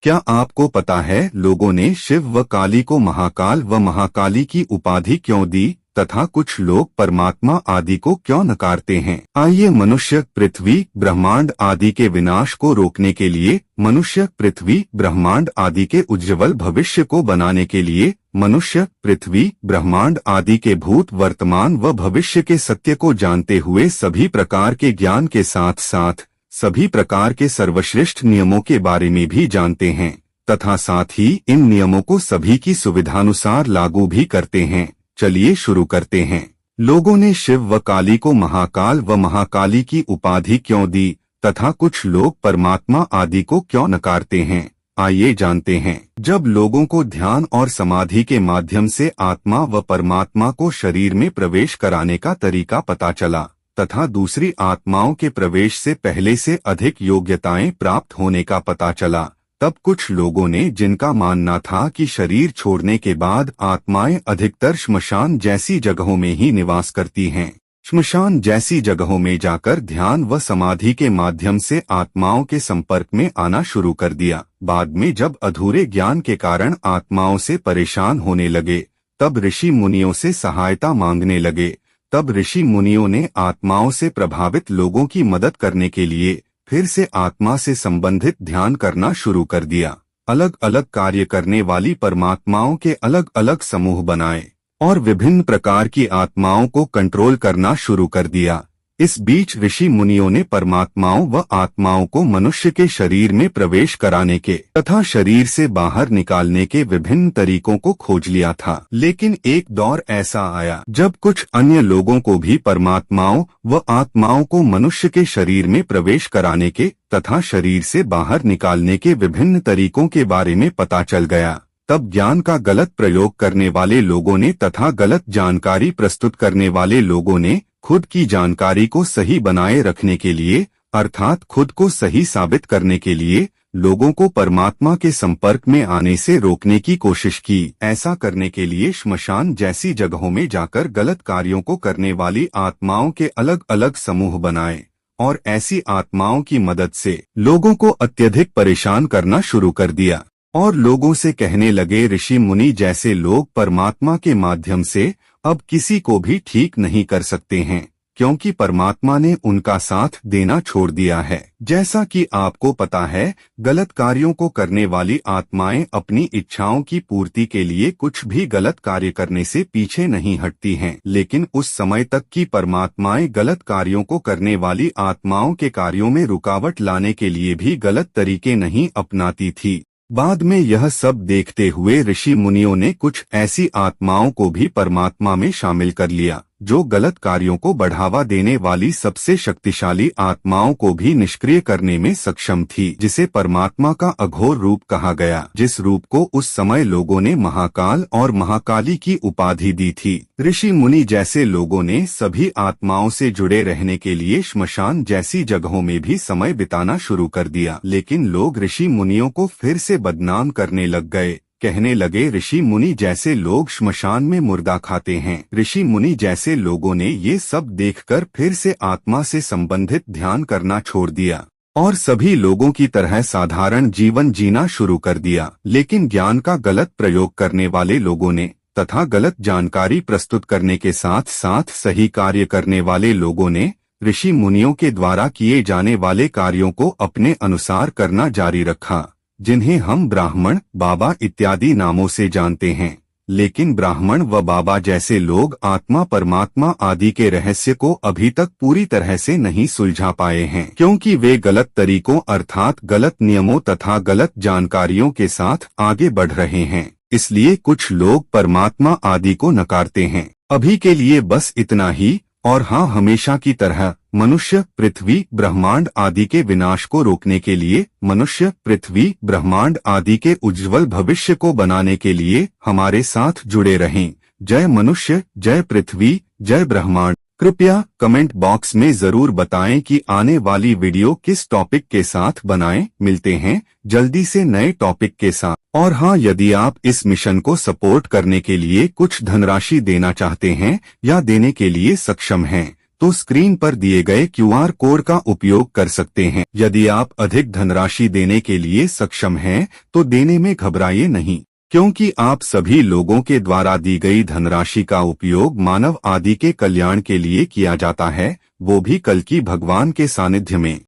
क्या आपको पता है लोगों ने शिव व काली को महाकाल व महाकाली की उपाधि क्यों दी तथा कुछ लोग परमात्मा आदि को क्यों नकारते हैं? आइए मनुष्य, पृथ्वी, ब्रह्मांड आदि के विनाश को रोकने के लिए, मनुष्य, पृथ्वी, ब्रह्मांड आदि के उज्ज्वल भविष्य को बनाने के लिए, मनुष्य, पृथ्वी, ब्रह्मांड आदि के भूत, वर्तमान व भविष्य के सत्य को जानते हुए सभी प्रकार के ज्ञान के साथ साथ सभी प्रकार के सर्वश्रेष्ठ नियमों के बारे में भी जानते हैं तथा साथ ही इन नियमों को सभी की सुविधानुसार लागू भी करते हैं। चलिए शुरू करते हैं। लोगों ने शिव व काली को महाकाल व महाकाली की उपाधि क्यों दी तथा कुछ लोग परमात्मा आदि को क्यों नकारते हैं? आइए जानते हैं। जब लोगों को ध्यान और समाधि के माध्यम से आत्मा व परमात्मा को शरीर में प्रवेश कराने का तरीका पता चला तथा दूसरी आत्माओं के प्रवेश से पहले से अधिक योग्यताएं प्राप्त होने का पता चला, तब कुछ लोगों ने, जिनका मानना था कि शरीर छोड़ने के बाद आत्माएं अधिकतर श्मशान जैसी जगहों में ही निवास करती हैं, श्मशान जैसी जगहों में जाकर ध्यान व समाधि के माध्यम से आत्माओं के संपर्क में आना शुरू कर दिया। बाद में जब अधूरे ज्ञान के कारण आत्माओं से परेशान होने लगे, तब ऋषि मुनियों से सहायता मांगने लगे। तब ऋषि मुनियों ने आत्माओं से प्रभावित लोगों की मदद करने के लिए फिर से आत्मा से संबंधित ध्यान करना शुरू कर दिया। अलग अलग कार्य करने वाली परमात्माओं के अलग अलग समूह बनाए और विभिन्न प्रकार की आत्माओं को कंट्रोल करना शुरू कर दिया। इस बीच ऋषि मुनियों ने परमात्माओं व आत्माओं को मनुष्य के शरीर में प्रवेश कराने के तथा शरीर से बाहर निकालने के विभिन्न तरीकों को खोज लिया था। लेकिन एक दौर ऐसा आया जब कुछ अन्य लोगों को भी परमात्माओं व आत्माओं को मनुष्य के शरीर में प्रवेश कराने के तथा शरीर से बाहर निकालने के विभिन्न तरीकों के बारे में पता चल गया। तब ज्ञान का गलत प्रयोग करने वाले लोगों ने तथा गलत जानकारी प्रस्तुत करने वाले लोगों ने खुद की जानकारी को सही बनाए रखने के लिए, अर्थात खुद को सही साबित करने के लिए, लोगों को परमात्मा के संपर्क में आने से रोकने की कोशिश की। ऐसा करने के लिए श्मशान जैसी जगहों में जाकर गलत कार्यों को करने वाली आत्माओं के अलग अलग समूह बनाए और ऐसी आत्माओं की मदद से लोगों को अत्यधिक परेशान करना शुरू कर दिया और लोगों से कहने लगे, ऋषि मुनि जैसे लोग परमात्मा के माध्यम से अब किसी को भी ठीक नहीं कर सकते हैं, क्योंकि परमात्मा ने उनका साथ देना छोड़ दिया है। जैसा कि आपको पता है, गलत कार्यों को करने वाली आत्माएं अपनी इच्छाओं की पूर्ति के लिए कुछ भी गलत कार्य करने से पीछे नहीं हटती हैं, लेकिन उस समय तक कि परमात्माएं गलत कार्यों को करने वाली आत्माओं के कार्यों में रुकावट लाने के लिए भी गलत तरीके नहीं अपनाती थी। बाद में यह सब देखते हुए ऋषि मुनियों ने कुछ ऐसी आत्माओं को भी परमात्मा में शामिल कर लिया जो गलत कार्यों को बढ़ावा देने वाली सबसे शक्तिशाली आत्माओं को भी निष्क्रिय करने में सक्षम थी, जिसे परमात्मा का अघोर रूप कहा गया, जिस रूप को उस समय लोगों ने महाकाल और महाकाली की उपाधि दी थी। ऋषि मुनि जैसे लोगों ने सभी आत्माओं से जुड़े रहने के लिए श्मशान जैसी जगहों में भी समय बिताना शुरू कर दिया, लेकिन लोग ऋषि मुनियों को फिर से बदनाम करने लग गए। कहने लगे, ऋषि मुनि जैसे लोग श्मशान में मुर्दा खाते हैं। ऋषि मुनि जैसे लोगों ने ये सब देखकर फिर से आत्मा से संबंधित ध्यान करना छोड़ दिया और सभी लोगों की तरह साधारण जीवन जीना शुरू कर दिया। लेकिन ज्ञान का गलत प्रयोग करने वाले लोगों ने तथा गलत जानकारी प्रस्तुत करने के साथ साथ सही कार्य करने वाले लोगों ने ऋषि मुनियों के द्वारा किए जाने वाले कार्यों को अपने अनुसार करना जारी रखा, जिन्हें हम ब्राह्मण, बाबा इत्यादि नामों से जानते हैं। लेकिन ब्राह्मण व बाबा जैसे लोग आत्मा, परमात्मा आदि के रहस्य को अभी तक पूरी तरह से नहीं सुलझा पाए हैं, क्योंकि वे गलत तरीकों अर्थात गलत नियमों तथा गलत जानकारियों के साथ आगे बढ़ रहे हैं। इसलिए कुछ लोग परमात्मा आदि को नकारते हैं। अभी के लिए बस इतना ही, और हाँ, हमेशा की तरह मनुष्य, पृथ्वी, ब्रह्मांड आदि के विनाश को रोकने के लिए, मनुष्य, पृथ्वी, ब्रह्मांड आदि के उज्जवल भविष्य को बनाने के लिए हमारे साथ जुड़े रहें। जय मनुष्य, जय पृथ्वी, जय ब्रह्मांड। कृपया कमेंट बॉक्स में जरूर बताएं कि आने वाली वीडियो किस टॉपिक के साथ बनाएं। मिलते हैं जल्दी से नए टॉपिक के साथ। और हाँ, यदि आप इस मिशन को सपोर्ट करने के लिए कुछ धनराशि देना चाहते हैं या देने के लिए सक्षम हैं, तो स्क्रीन पर दिए गए क्यूआर कोड का उपयोग कर सकते हैं। यदि आप अधिक धनराशि देने के लिए सक्षम हैं, तो देने में घबराइए नहीं, क्योंकि आप सभी लोगों के द्वारा दी गई धनराशि का उपयोग मानव आदि के कल्याण के लिए किया जाता है, वो भी कल की भगवान के सानिध्य में।